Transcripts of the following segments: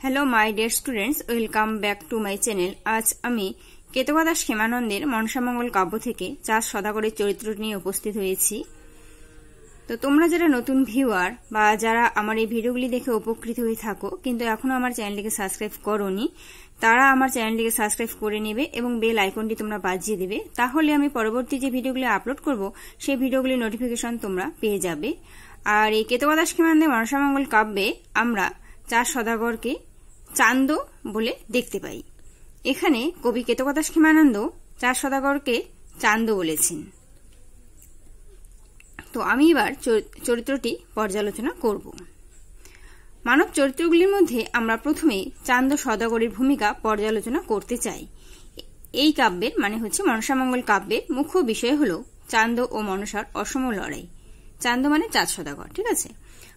Hello my dear students, welcome back to my channel. আজ আমি কেতবা দাস ক্ষেমানন্দের মনসামঙ্গল কাব্য থেকে চাষ সদাগরের চরিত্র নিয়ে উপস্থিত হয়েছি। তো তোমরা যারা নতুন ভিউয়ার বা যারা আমার এই ভিডিওগুলি দেখে উপকৃত হয়ে থাকো কিন্তু এখনো আমার চ্যানেলটিকে সাবস্ক্রাইব করোনি, তারা আমার চ্যানেলটিকে সাবস্ক্রাইব করে নেবে এবং বেল আইকনটি তোমরা বাজিয়ে দেবে। তাহলে আমি পরবর্তী যে ভিডিওগুলি আপলোড করব সেই ভিডিওগুলির নোটিফিকেশন তোমরা পেয়ে যাবে। আর এই কেতবা দাস ক্ষেমানন্দের মনসামঙ্গল কাব্যে আমরা চাষ সদাগরকে চান্দ বলে দেখতে পাই। এখানে কবি কেতবা দাস ক্ষেমানন্দ চাষ সদাগরকে চান্দ বলেছেন। তো আমি এবার চরিত্রটি পর্যালোচনা করব। মানব চরিত্রগুলির মধ্যে আমরা প্রথমে চান্দ সদাগরের ভূমিকা পর্যালোচনা করতে চাই। এই কাব্যের মানে হচ্ছে মনসামঙ্গল কাব্যের মুখ্য বিষয় হল চান্দ ও মনসার অসম লড়াই। চান্দ মানে চাঁদ সদাগর, ঠিক আছে।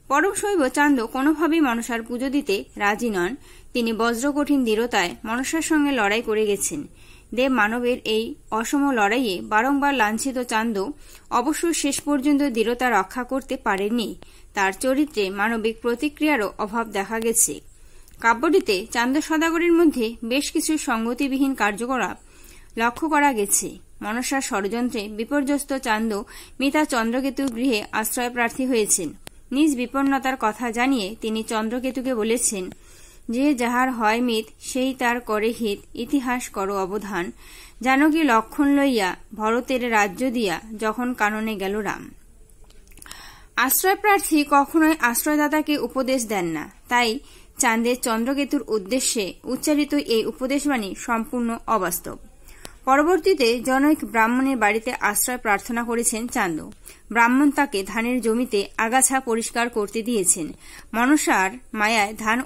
পরম শৈব চান্দ কোনোভাবেই মনসার পুজো দিতে রাজি নন। তিনি বজ্রকঠিন দৃঢ়তায় মনসার সঙ্গে লড়াই করে গেছেন। দেব মানবের এই অসম লড়াইয়ে বারংবার লাঞ্ছিত চান্দ অবশ্য শেষ পর্যন্ত দৃঢ়তা রক্ষা করতে পারেননি। তার চরিত্রে মানবিক প্রতিক্রিয়ারও অভাব দেখা গেছে। কাব্যটিতে চান্দ সদাগরের মধ্যে বেশ কিছু সঙ্গতিবিহীন কার্যকলাপ লক্ষ্য করা গেছে। মনসার ষড়যন্ত্রে বিপর্যস্ত চান্দ মিতা চন্দ্রকেতুর গৃহে আশ্রয় প্রার্থী হয়েছেন। নিজ বিপন্নতার কথা জানিয়ে তিনি চন্দ্রকেতুকে বলেছেন, যে যাহার হয় মিত সেই তার করে হিত, ইতিহাস করো অবধান। জানকী লক্ষণ লইয়া ভরতের রাজ্য দিয়া যখন কাননে গেল রাম। আশ্রয় প্রার্থী কখনোই আশ্রয়দাতাকে উপদেশ দেন না, তাই চাঁদের চন্দ্রকেতুর উদ্দেশ্যে উচ্চারিত এই উপদেশবাণী সম্পূর্ণ অবাস্তব। পরবর্তীতে জনৈক ব্রাহ্মণের বাড়িতে আশ্রয় প্রার্থনা করেছেন চান্দ। ব্রাহ্মণ তাকে ধানের জমিতে আগাছা পরিষ্কার করতে দিয়েছেন। মনসার মায়ায় ধান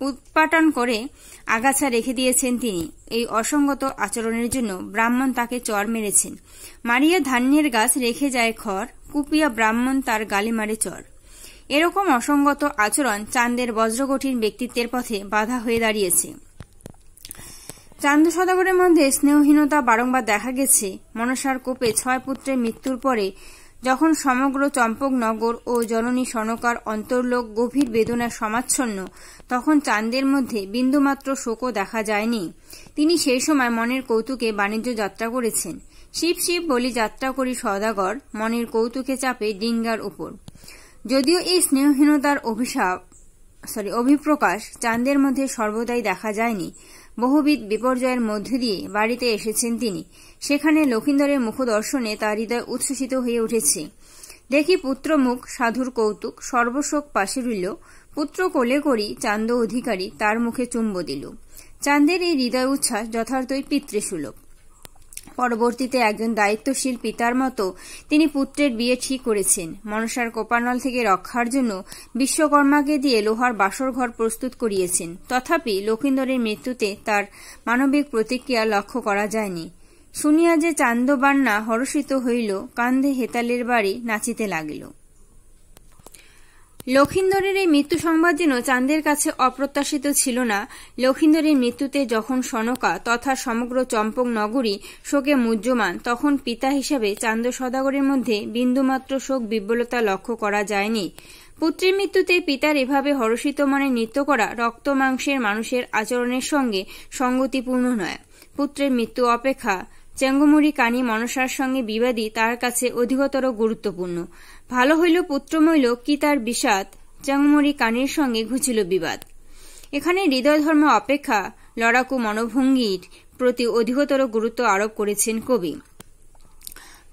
উৎপাটন করে আগাছা রেখে দিয়েছেন তিনি। এই অসঙ্গত আচরণের জন্য ব্রাহ্মণ তাকে চর মেরেছেন। মারিয়া ধান্যের গাছ রেখে যায় খড়, কুপিয়া ব্রাহ্মণ তার গালে মারে চর। এরকম অসঙ্গত আচরণ চান্দের বজ্রকঠিন ব্যক্তিত্বের পথে বাধা হয়ে দাঁড়িয়েছে। চান্দ সদাগরের মধ্যে স্নেহহীনতা বারংবার দেখা গেছে। মনসার কোপে 6 পুত্রের মৃত্যুর পরে যখন সমগ্র চম্পকনগর ও জননী সনকার অন্তর্লোক গভীর বেদনায় সমাচ্ছন্ন, তখন চান্দের মধ্যে বিন্দুমাত্র শোকও দেখা যায়নি। তিনি সেই সময় মনের কৌতুকে বাণিজ্য যাত্রা করেছেন। শিব শিব বলি যাত্রা করি সদাগর, মনের কৌতুকে চাপে ডিঙ্গার উপর। যদিও এই স্নেহহীনতার অভিপ্রকাশ চান্দের মধ্যে সর্বদাই দেখা যায়নি। বহুবিধ বিপর্যয়ের মধ্য দিয়ে বাড়িতে এসেছেন তিনি। সেখানে লক্ষিন্দরের মুখদর্শনে তার হৃদয় উচ্ছ্বসিত হয়ে উঠেছে। দেখি পুত্র মুখ সাধুর কৌতুক, সর্বশোক পাশে রইল। পুত্র কোলে করি চান্দ অধিকারী, তার মুখে চুম্ব দিল। চান্দের এই হৃদয় উচ্ছ্বাস যথার্থই পিতৃসুলভ। পরবর্তীতে একজন দায়িত্বশীল পিতার মতো তিনি পুত্রের বিয়ে ঠিক করেছেন। মনসার কোপানল থেকে রক্ষার জন্য বিশ্বকর্মাকে দিয়ে লোহার বাসর ঘর প্রস্তুত করিয়েছেন। তথাপি লক্ষিন্দরের মৃত্যুতে তার মানবিক প্রতিক্রিয়া লক্ষ্য করা যায়নি। শুনিয়া যে চান্দবান্না হর্ষিত হইল, কান্ধে হেতালের বাড়ি নাচিতে লাগিল। লক্ষিন্দরের এই মৃত্যু সংবাদ যেন চান্দের কাছে অপ্রত্যাশিত ছিল না। লক্ষিন্দরের মৃত্যুতে যখন সনকা তথা সমগ্র চম্পক নগরী শোকে মুহ্যমান, তখন পিতা হিসাবে চান্দ সদাগরের মধ্যে বিন্দুমাত্র শোক বিহ্বলতা লক্ষ্য করা যায়নি। পুত্রের মৃত্যুতে পিতার এভাবে হর্ষিত মনে নৃত্য করা রক্ত মাংসের মানুষের আচরণের সঙ্গে সঙ্গতিপূর্ণ নয়। পুত্রের মৃত্যু অপেক্ষা চেঙ্গুমুড়ি কানি মনসার সঙ্গে বিবাদী তার কাছে অধিকতর গুরুত্বপূর্ণ। ভালো হইল পুত্র মইল কি তার বিষাদ, চেঙ্গুমুড়ি কানির সঙ্গে ঘুচিল বিবাদ। এখানে হৃদয় ধর্ম অপেক্ষা লড়াকু মনোভঙ্গির প্রতি অধিকতর গুরুত্ব আরোপ করেছেন কবি।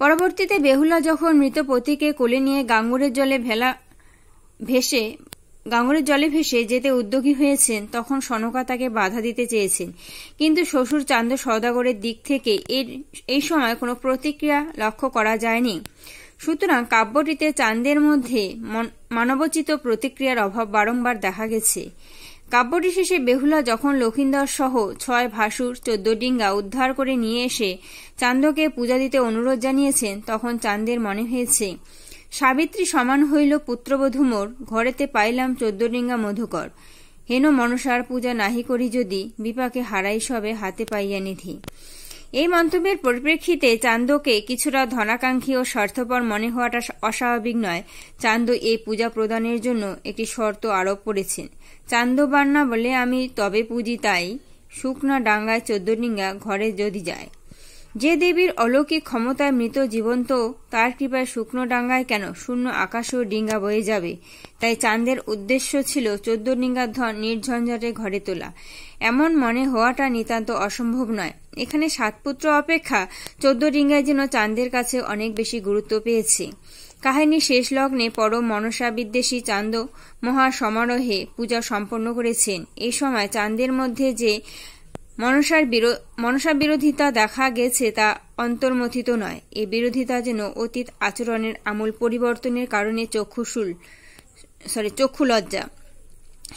পরবর্তীতে বেহুলা যখন মৃত পতিকে কোলে নিয়ে গাঙ্গুরের জলে ভেসে যেতে উদ্যোগী হয়েছেন, তখন সনকা তাকে বাধা দিতে চেয়েছেন। কিন্তু শ্বশুর চান্দ সওদাগরের দিক থেকে এই সময় কোনো প্রতিক্রিয়া লক্ষ্য করা যায়নি। সুতরাং কাব্যটিতে চান্দের মধ্যে মানবোচিত প্রতিক্রিয়ার অভাব বারংবার দেখা গেছে। কাব্যটি শেষে বেহুলা যখন লক্ষিন্দর সহ 6 ভাসুর 14 ডিঙ্গা উদ্ধার করে নিয়ে এসে চান্দকে পূজা দিতে অনুরোধ জানিয়েছেন, তখন চান্দের মনে হয়েছে, সাবিত্রী সমান হইল পুত্রবধূ মোর, ঘরেতে পাইলাম 14 ডিঙ্গা মধুকর। হেন মনসার পূজা নাহি করি যদি, বিপাকে হারাই সবে হাতে পাইয়া নিধি। এই মন্তব্যের পরিপ্রেক্ষিতে চান্দকে কিছুটা ধনাকাঙ্ক্ষী ও স্বার্থপর মনে হওয়াটা অস্বাভাবিক নয়। চান্দ এই পূজা প্রদানের জন্য একটি শর্ত আরোপ করেছেন। চান্দ বান্না বলে আমি তবে পুজি তাই, শুকনা ডাঙ্গায় 14 ডিঙ্গা ঘরে যদি যায়। যে দেবীর অলৌকিক ক্ষমতায় মৃত জীবন্ত, তার কৃপায় শুকনো ডাঙ্গায় কেন শূন্য আকাশেও ডিঙ্গা বয়ে যাবে। তাই চাঁদের উদ্দেশ্য ছিল 14 ডিঙ্গার ধন নির্ঝঞ্ঝাটে ঘরে তোলা। এমন মনে হওয়াটা নিতান্ত অসম্ভব নয়। এখানে 7 পুত্র অপেক্ষা 14 ডিঙ্গায় যেন চাঁদের কাছে অনেক বেশি গুরুত্ব পেয়েছে। কাহিনীর শেষ লগ্নে পরম মনসা বিদ্বেষী চান্দ মহা সমারোহে পূজা সম্পন্ন করেছেন। এই সময় চাঁদের মধ্যে যে মনসা বিরোধিতা দেখা গেছে তা অন্তর্মথিত নয়। এই বিরোধিতা যেন অতীত আচরণের আমূল পরিবর্তনের কারণে চক্ষু লজ্জা।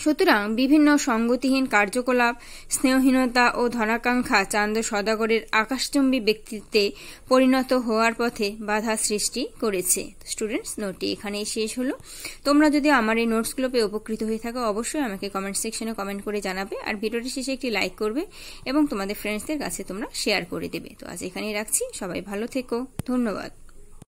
সুতরাং বিভিন্ন সঙ্গতিহীন কার্যকলাপ, স্নেহহীনতা ও ধনাকাঙ্ক্ষা চান্দ সদাগরের আকাশচুম্বী ব্যক্তিত্বে পরিণত হওয়ার পথে বাধা সৃষ্টি করেছে। স্টুডেন্টস, নোটটি এখানেই শেষ হলো। তোমরা যদি আমার এই নোটসগুলো পেয়ে উপকৃত হয়ে থাকো অবশ্যই আমাকে কমেন্ট সেকশনে কমেন্ট করে জানাবে, আর ভিডিওটি শেষে একটি লাইক করবে এবং তোমাদের ফ্রেন্ডসদের কাছে তোমরা শেয়ার করে দেবে। তো আজ এখানেই রাখছি, সবাই ভালো থেকো, ধন্যবাদ।